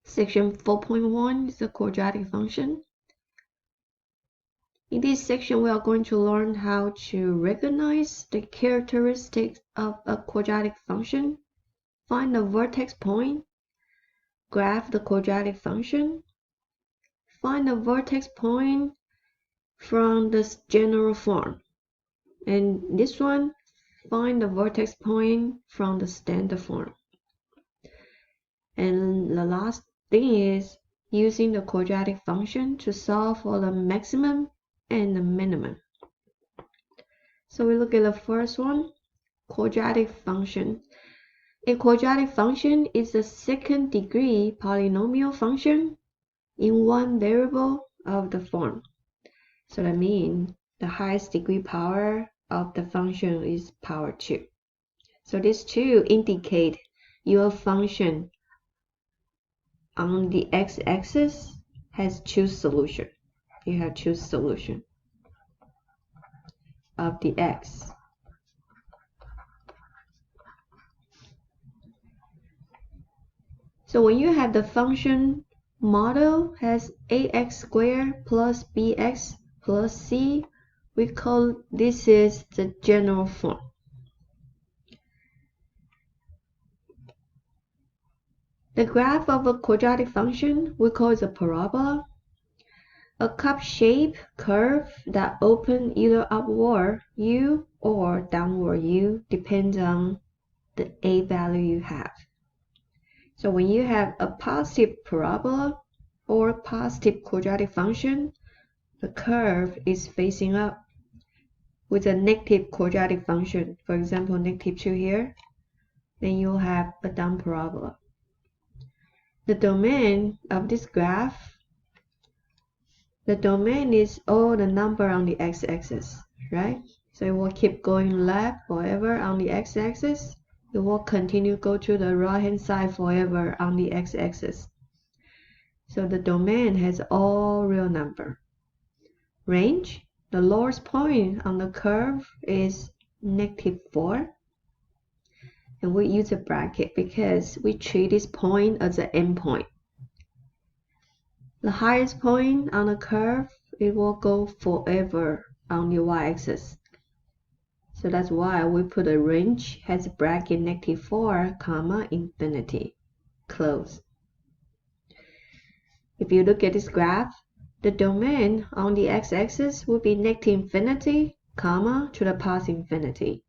Section 4.1 is the quadratic function. In this section, we are going to learn how to recognize the characteristics of a quadratic function, find the vertex point, graph the quadratic function, find the vertex point from the general form, and this one, find the vertex point from the standard form. And the last thing is using the quadratic function to solve for the maximum and the minimum. So we look at the first one, quadratic function. A quadratic function is a second degree polynomial function in one variable of the form. So that means the highest degree power of the function is power 2. So these two indicate your function on the x-axis has two solutions. You have two solutions of the x. So when you have the function model has ax squared plus bx plus c, we call this is the general form. The graph of a quadratic function we call it a parabola. A cup-shaped curve that opens either upward u or downward u depends on the a value you have. So when you have a positive parabola or positive quadratic function, the curve is facing up. With a negative quadratic function, for example, -2 here, then you'll have a down parabola. The domain of this graph, the domain is all the number on the x-axis, right? So it will keep going left forever on the x-axis. It will continue go to the right-hand side forever on the x-axis. So the domain has all real number. Range, the lowest point on the curve is -4. And we use a bracket because we treat this point as an endpoint. The highest point on the curve, it will go forever on the y-axis. So that's why we put a range has a bracket -4, comma, infinity, close. If you look at this graph, the domain on the x-axis will be -infinity, comma, to the positive infinity.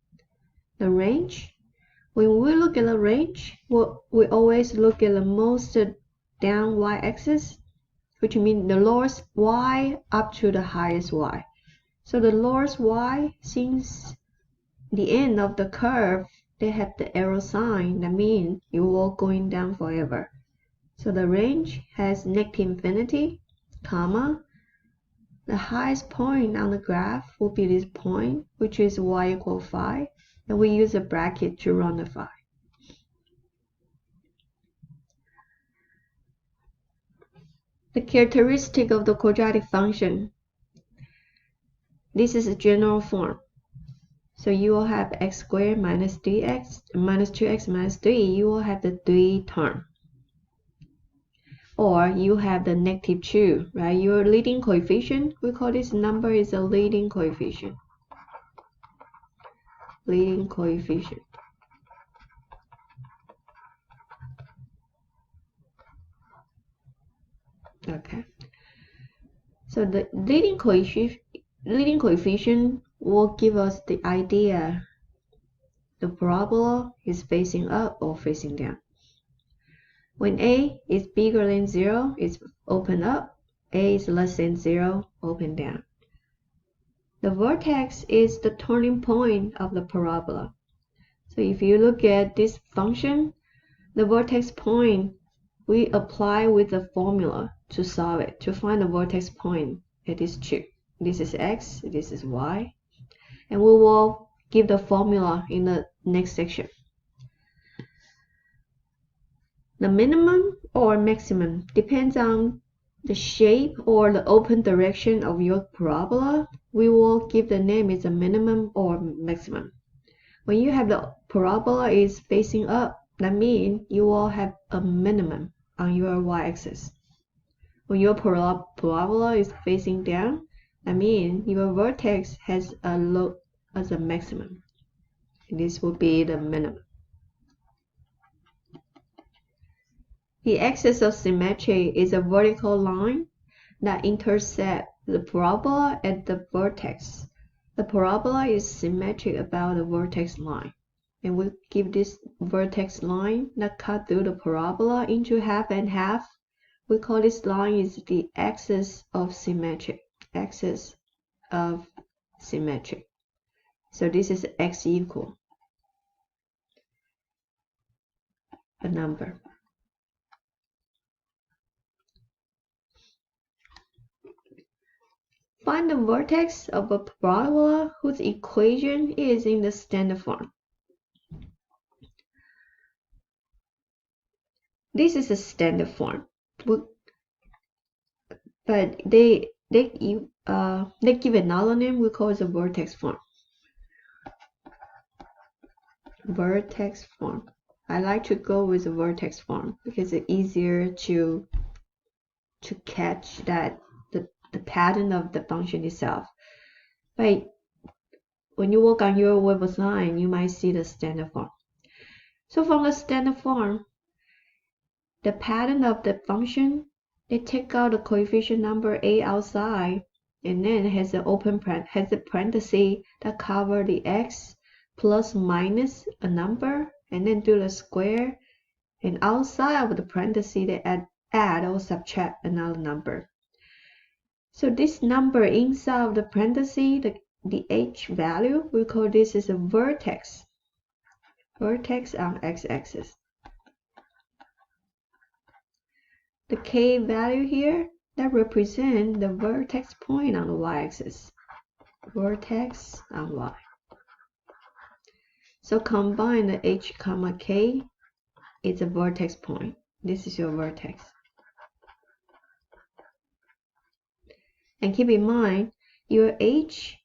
The range, when we look at the range, we always look at the most down y-axis, which means the lowest y up to the highest y. So the lowest y, since the end of the curve, they have the arrow sign. That means you will going down forever. So the range has -infinity, comma, the highest point on the graph will be this point, which is y equal 5, and we use a bracket to round the 5. The characteristic of the quadratic function. This is a general form. So you will have x squared minus 3x minus 2x minus 3. You will have the 3 term. Or you have the -2, right? Your leading coefficient, we call this number is a leading coefficient. Leading coefficient. Okay. So the leading coefficient will give us the idea the parabola is facing up or facing down. When a is bigger than 0, it's open up. A is less than 0, open down. The vertex is the turning point of the parabola. So if you look at this function, the vertex point, we apply with the formula to solve it, to find the vertex point. It is 2. This is x, this is y. And we will give the formula in the next section. The minimum or maximum depends on the shape or the open direction of your parabola. We will give the name as a minimum or maximum. When you have the parabola is facing up, that means you will have a minimum on your y-axis. When your parabola is facing down, I mean your vertex has a low as a maximum. This will be the minimum. The axis of symmetry is a vertical line that intersects the parabola at the vertex. The parabola is symmetric about the vertex line, and we give this vertex line that cut through the parabola into half and half. We call this line is the axis of symmetry. Axis of symmetry. So this is x equal a number. Find the vertex of a parabola whose equation is in the standard form. This is a standard form, but they give another name. We call it a vertex form. Vertex form. I like to go with the vertex form because it's easier to catch that the pattern of the function itself. But when you work on your web design, you might see the standard form. So from the standard form, the pattern of the function, they take out the coefficient number a outside, and then has a parenthesis that cover the x plus minus a number, and then do the square, and outside of the parenthesis they add or subtract another number. So this number inside of the parenthesis, the h value, we call this is a vertex. Vertex on x-axis. The k value here, that represents the vertex point on the y-axis. Vertex on y. So combine the h comma k, it's a vertex point. This is your vertex. And keep in mind, your h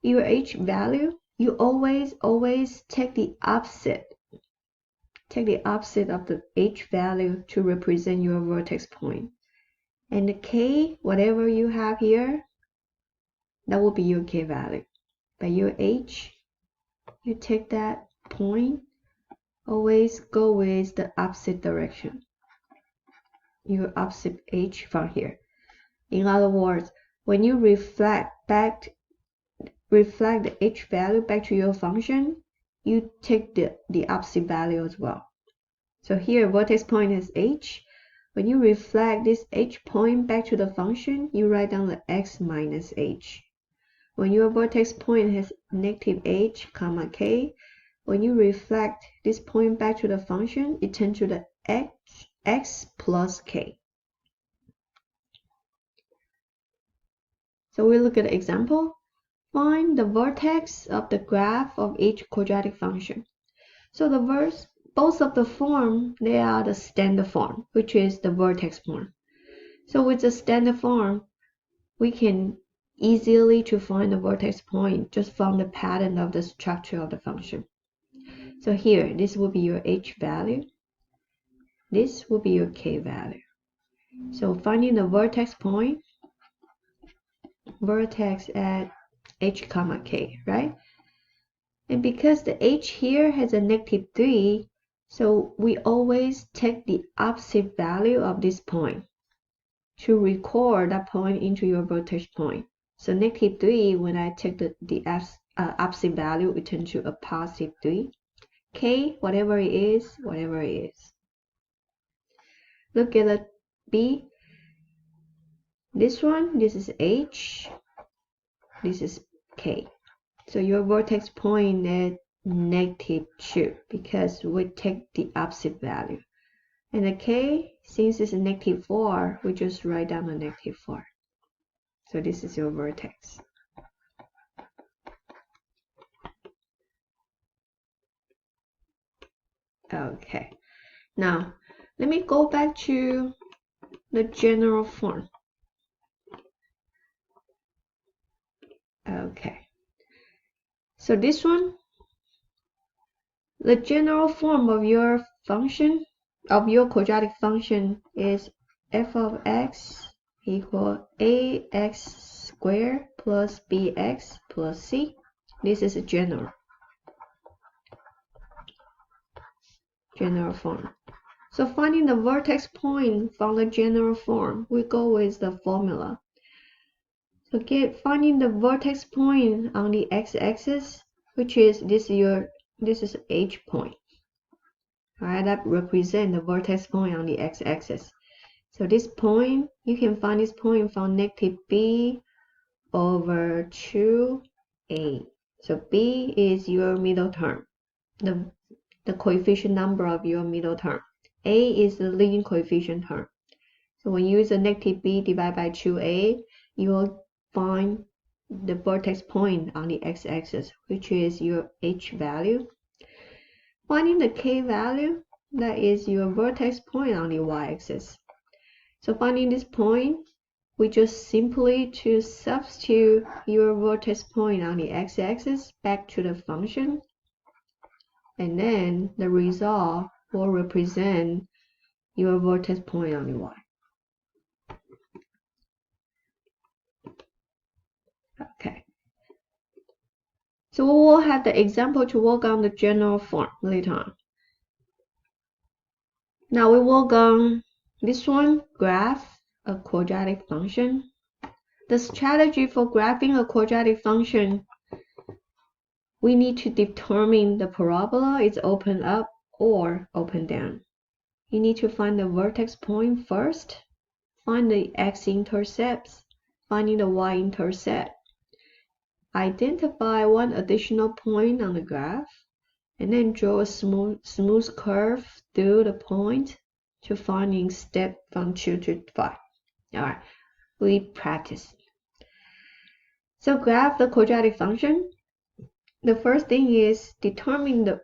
value, you always take the opposite. Take the opposite of the h value to represent your vertex point. And the k, whatever you have here, that will be your k value. But your h, you take that point, always go with the opposite direction. Your opposite h from here. In other words, when you reflect the h value back to your function, you take the opposite value as well. So here, vertex point is h. When you reflect this h point back to the function, you write down the x minus h. When your vertex point has negative h comma k, when you reflect this point back to the function, it turns to the x plus k. So we look at the example. Find the vertex of the graph of each quadratic function. So both of the form, they are the standard form, which is the vertex form. So with the standard form, we can easily to find the vertex point just from the pattern of the structure of the function. So here, this will be your h value. This will be your k value. So finding the vertex point, vertex at h comma k, right? And because the h here has a negative 3, so we always take the opposite value of this point to record that point into your vertex point. So negative 3, when I take the opposite value, it turns to a positive 3. K, whatever it is, whatever it is. Look at the B. This one, this is H. This is K. So your vertex point is negative 2 because we take the opposite value. And the K, since it's negative 4, we just write down the negative 4. So this is your vertex. Okay. Now, let me go back to the general form. Okay. So this one, the general form of your function of your quadratic function is f of x equal ax squared plus bx plus c. This is a general form. So finding the vertex point from the general form, we go with the formula. So finding the vertex point on the x-axis, which is this is h point. Alright, that represents the vertex point on the x-axis. So this point, you can find this point from negative b over 2a. So b is your middle term, the coefficient number of your middle term. A is the leading coefficient term. So when you use a negative b divided by 2a, you will find the vertex point on the x-axis, which is your h value. Finding the k value, that is your vertex point on the y-axis. So finding this point, we just simply to substitute your vertex point on the x-axis back to the function, and then the result will represent your vertex point on the y. Okay. So we will have the example to work on the general form later on. Now we work on this one, graph a quadratic function. The strategy for graphing a quadratic function, we need to determine the parabola is open up or open down. You need to find the vertex point first, find the x-intercepts, finding the y-intercept, identify one additional point on the graph, and then draw a smooth curve through the point to finding step from 2 to 5. Alright, we practice. So graph the quadratic function. The first thing is determine the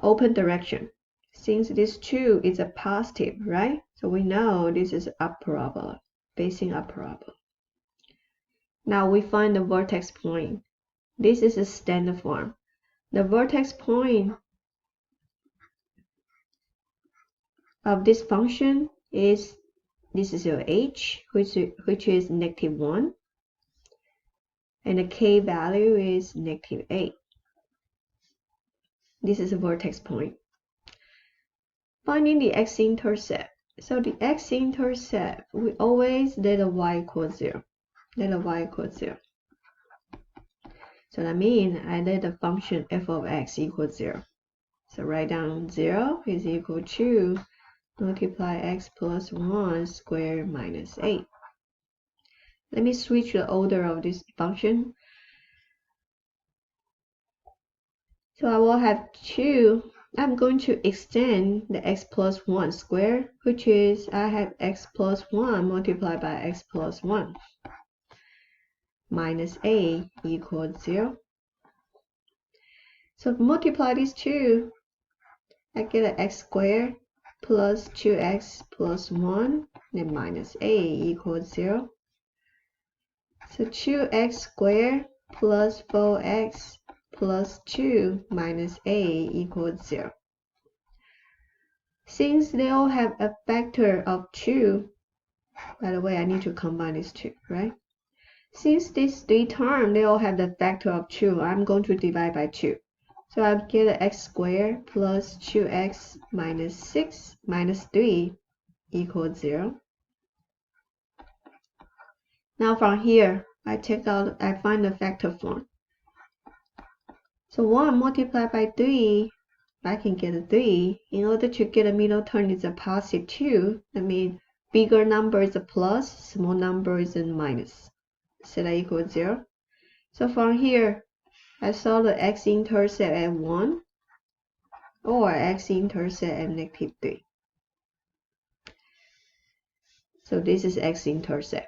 open direction. Since this 2 is a positive, right? So we know this is up parabola, facing up parabola. Now we find the vertex point. This is a standard form. The vertex point of this function is, this is your h, which is negative 1. And the k value is negative 8. This is a vertex point. Finding the x-intercept. So the x-intercept, we always let a y equals 0. Let a y equals 0. So that means I let the function f of x equals 0. So write down 0 is equal to multiply x plus 1 squared minus 8. Let me switch the order of this function. So I will have 2. I'm going to extend the x plus 1 squared, which is I have x plus 1 multiplied by x plus 1 minus a equals 0. So multiply these two, I get an x squared plus 2x plus 1 and minus a equals 0. So 2x squared plus 4x plus 2 minus a equals 0. Since they all have a factor of 2, by the way, I need to combine these two, right? Since these three terms, they all have the factor of 2, I'm going to divide by 2. So I'll get an x squared plus 2x minus 6 minus 3 equals 0. Now from here, I find the factor form. So 1 multiplied by 3, I can get a 3. In order to get a middle term, it's a positive 2. That means bigger number is a plus, small number is a minus. So that equals 0. So from here, I saw the x-intercept at 1 or x-intercept at negative 3. So this is x-intercept.